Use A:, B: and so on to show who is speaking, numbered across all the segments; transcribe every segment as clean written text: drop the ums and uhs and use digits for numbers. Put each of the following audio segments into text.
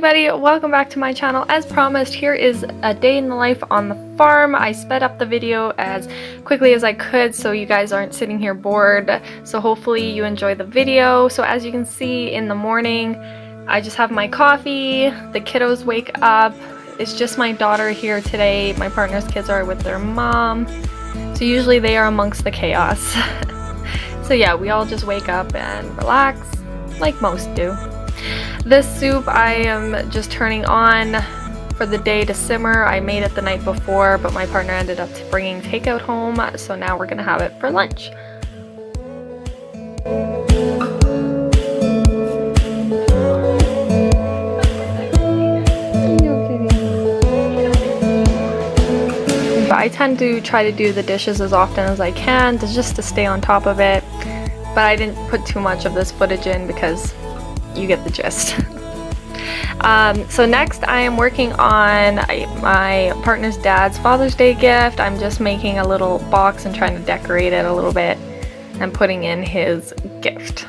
A: everybody, welcome back to my channel. As promised, here is a day in the life on the farm. I sped up the video as quickly as I could so you guys aren't sitting here bored. So hopefully you enjoy the video. So as you can see, in the morning I just have my coffee, the kiddos wake up. It's just my daughter here today. My partner's kids are with their mom, so usually they are amongst the chaos. So yeah, we all just wake up and relax like most do. This soup I am just turning on for the day to simmer. I made it the night before, but my partner ended up bringing takeout home, so now we're gonna have it for lunch. I tend to try to do the dishes as often as I can just to stay on top of it, but I didn't put too much of this footage in because you get the gist. So next I am working on my partner's dad's Father's Day gift. I'm just making a little box and trying to decorate it a little bit and putting in his gift.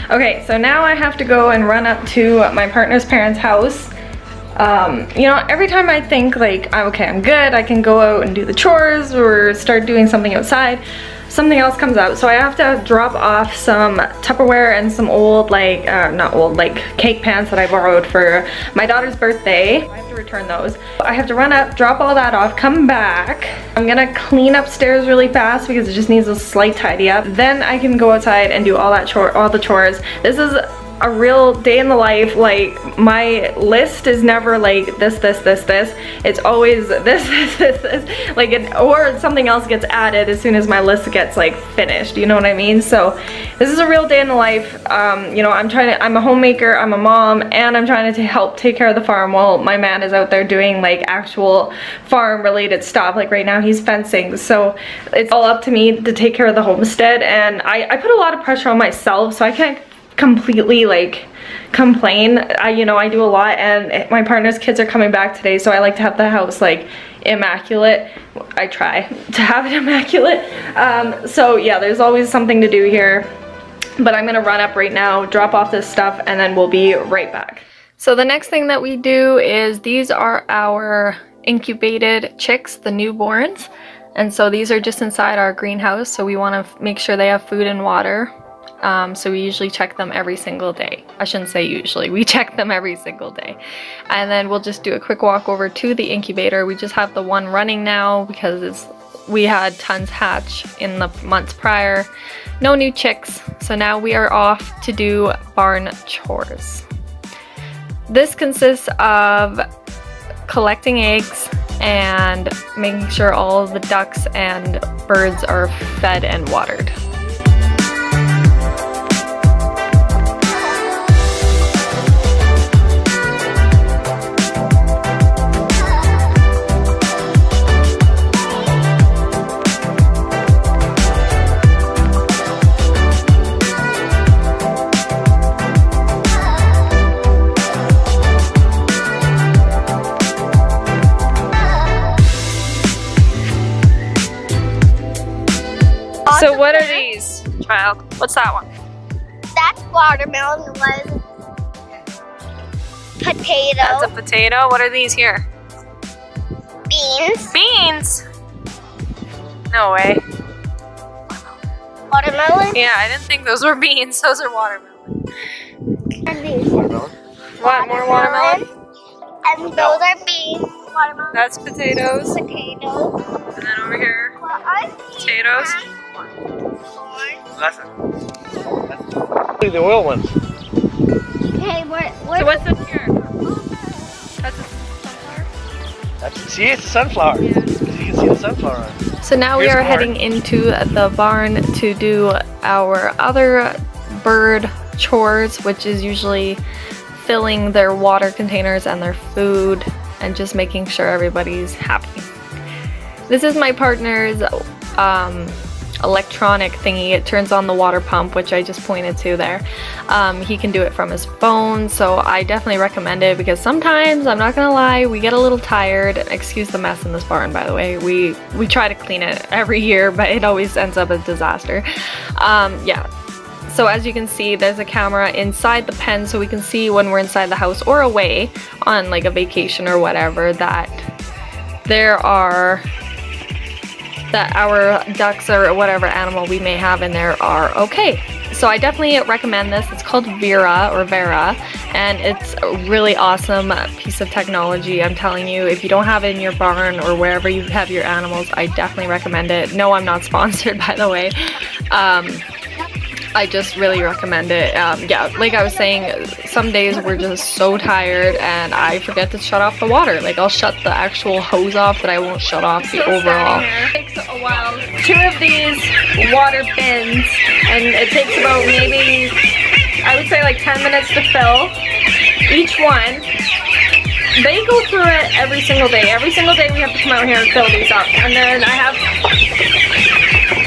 A: Okay, so now I have to go and run up to my partner's parents' house. You know, every time I think like, okay, I'm good, I can go out and do the chores or start doing something outside, something else comes up. So I have to drop off some Tupperware and some old, like, not old, like cake pans that I borrowed for my daughter's birthday. I have to return those. I have to run up, drop all that off, come back. I'm gonna clean upstairs really fast because it just needs a slight tidy up. Then I can go outside and do all the chores. This is a real day in the life. Like, my list is never like this. It's always this. Like, or something else gets added as soon as my list gets like finished, you know what I mean? So this is a real day in the life. You know, I'm a homemaker, I'm a mom, and I'm trying to help take care of the farm while my man is out there doing like actual farm related stuff. Like right now he's fencing, so it's all up to me to take care of the homestead, and I put a lot of pressure on myself, so I can't completely like complain. You know, I do a lot, and my partner's kids are coming back today, so I like to have the house like immaculate. I try to have it immaculate. So yeah, there's always something to do here, but I'm gonna run up right now, drop off this stuff, and then we'll be right back. So the next thing that we do is, these are our incubated chicks, the newborns, and so these are just inside our greenhouse, so we want to make sure they have food and water. So we usually check them every single day. I shouldn't say usually, we check them every single day. And then we'll just do a quick walk over to the incubator. We just have the one running now because we had tons hatch in the months prior. No new chicks, so now we are off to do barn chores. This consists of collecting eggs and making sure all of the ducks and birds are fed and watered. So what are these, child? What's that one?
B: That's watermelon. Was potato.
A: That's a potato. What are these here?
B: Beans.
A: Beans? No way.
B: Watermelon?
A: Yeah, I didn't think those were beans. Those are watermelon.
B: And these.
A: What, more watermelon?
B: And those are beans. Watermelon.
A: That's potatoes.
B: Potatoes.
A: And then over here,
B: What are
A: potatoes.
C: That's the oil ones.
B: Okay,
A: So what's this here? That's a sunflower?
C: See, it's a sunflower.
A: Yeah.
C: You can see the sunflower on it.
A: So now we
C: Here's
A: are
C: corn.
A: heading into the barn to do our other bird chores, which is usually filling their water containers and their food and just making sure everybody's happy. This is my partner's electronic thingy. It turns on the water pump, which I just pointed to there. He can do it from his phone, so I definitely recommend it because sometimes, I'm not gonna lie, we get a little tired. Excuse the mess in this barn, by the way. We try to clean it every year, but it always ends up a disaster. Yeah. So as you can see, there's a camera inside the pen, so we can see when we're inside the house or away on like a vacation or whatever that our ducks or whatever animal we may have in there are okay. So I definitely recommend this. It's called Vera, and it's a really awesome piece of technology. I'm telling you, if you don't have it in your barn or wherever you have your animals, I definitely recommend it. No, I'm not sponsored, by the way. I just really recommend it. Yeah, like I was saying, some days we're just so tired and I forget to shut off the water. Like, I'll shut the actual hose off, but I won't shut off the overall. It takes a while. 2 of these water bins, and it takes about maybe, I would say like 10 minutes to fill each one. They go through it every single day. Every single day we have to come out here and fill these up. And then I have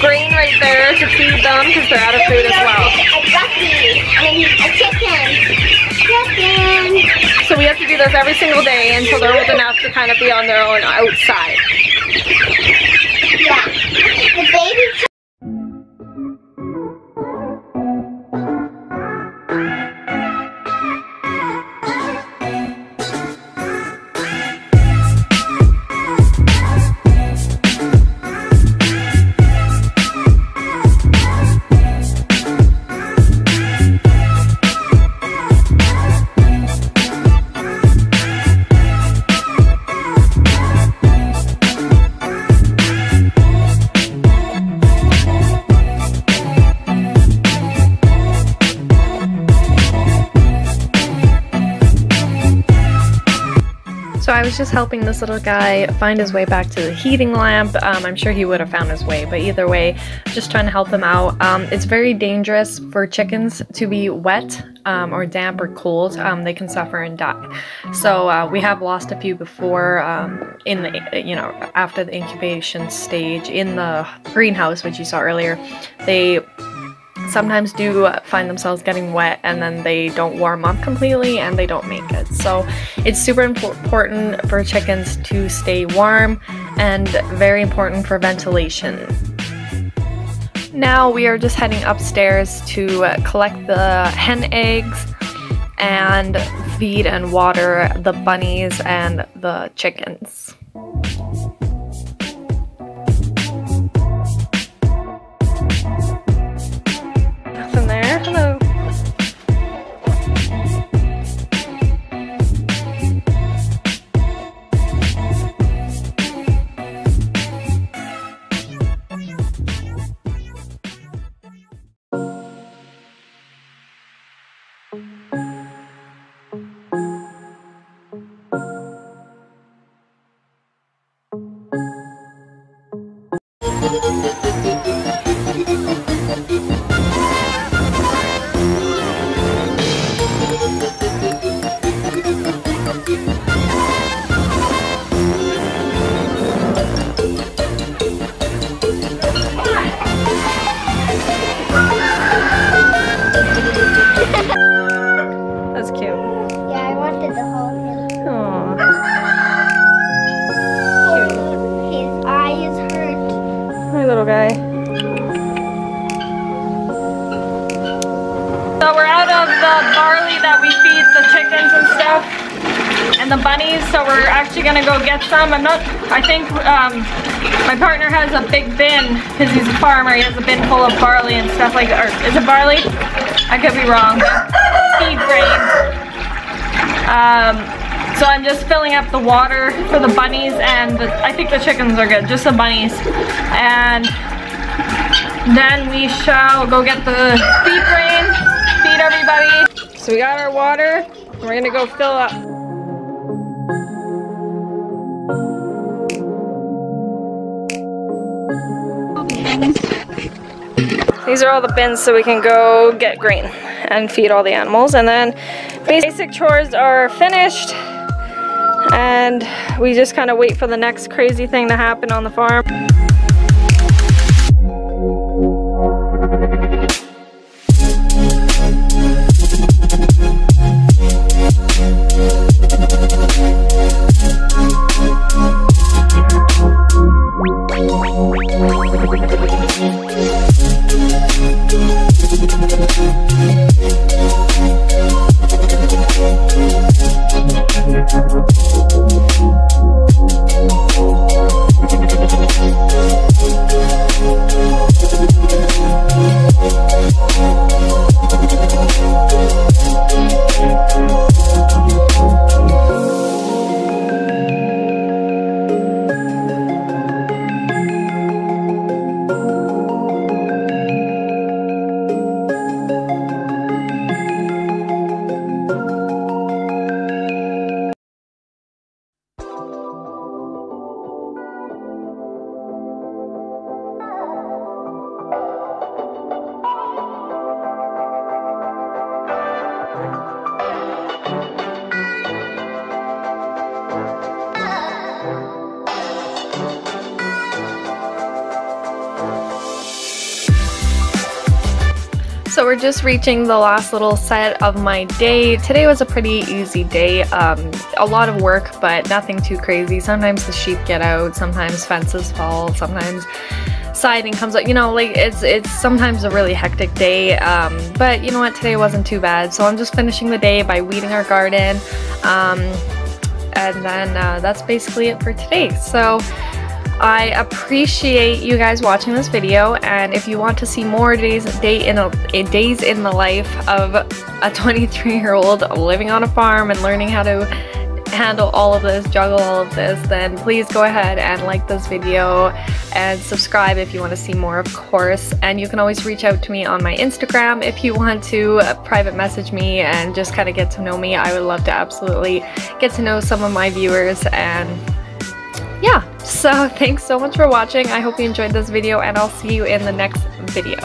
A: grain right there to feed them because they're out of food as well.
B: A chicken.
A: So we have to do this every single day until they're old enough to kind of be on their own outside.
B: Yeah. The baby.
A: So I was just helping this little guy find his way back to the heating lamp. I'm sure he would have found his way, but either way, just trying to help him out. It's very dangerous for chickens to be wet or damp or cold. They can suffer and die. So we have lost a few before in the, you know, after the incubation stage in the greenhouse, which you saw earlier. They sometimes do find themselves getting wet and then they don't warm up completely and they don't make it. So it's super important for chickens to stay warm and very important for ventilation. Now we are just heading upstairs to collect the hen eggs and feed and water the bunnies and the chickens. Nothing there. Hello. That's cute.
B: Yeah, I wanted the whole thing.
A: Aww.
B: His eye is hurt.
A: Hi, little guy. So we're out of the barley that we feed the chickens and stuff, and the bunnies, so we're actually gonna go get some. I think my partner has a big bin, because he's a farmer, he has a bin full of barley and stuff like that. Or is it barley? I could be wrong, but feed grain. So I'm just filling up the water for the bunnies, and I think the chickens are good, just the bunnies. And then we shall go get the feed grain, feed everybody. So we got our water, and we're gonna go fill up. These are all the bins so we can go get grain and feed all the animals, and then basic chores are finished and we just kind of wait for the next crazy thing to happen on the farm. So we're just reaching the last little set of my day. Today was a pretty easy day. A lot of work, but nothing too crazy. Sometimes the sheep get out, sometimes fences fall, sometimes siding comes out. You know, like it's sometimes a really hectic day. But you know what? Today wasn't too bad. So I'm just finishing the day by weeding our garden. And then that's basically it for today. So I appreciate you guys watching this video, and if you want to see more days in the life of a 23-year-old living on a farm and learning how to handle all of this, juggle all of this, then please go ahead and like this video and subscribe if you want to see more, of course. And you can always reach out to me on my Instagram if you want to private message me and just kind of get to know me. I would love to absolutely get to know some of my viewers. And yeah, so thanks so much for watching. I hope you enjoyed this video, and I'll see you in the next video.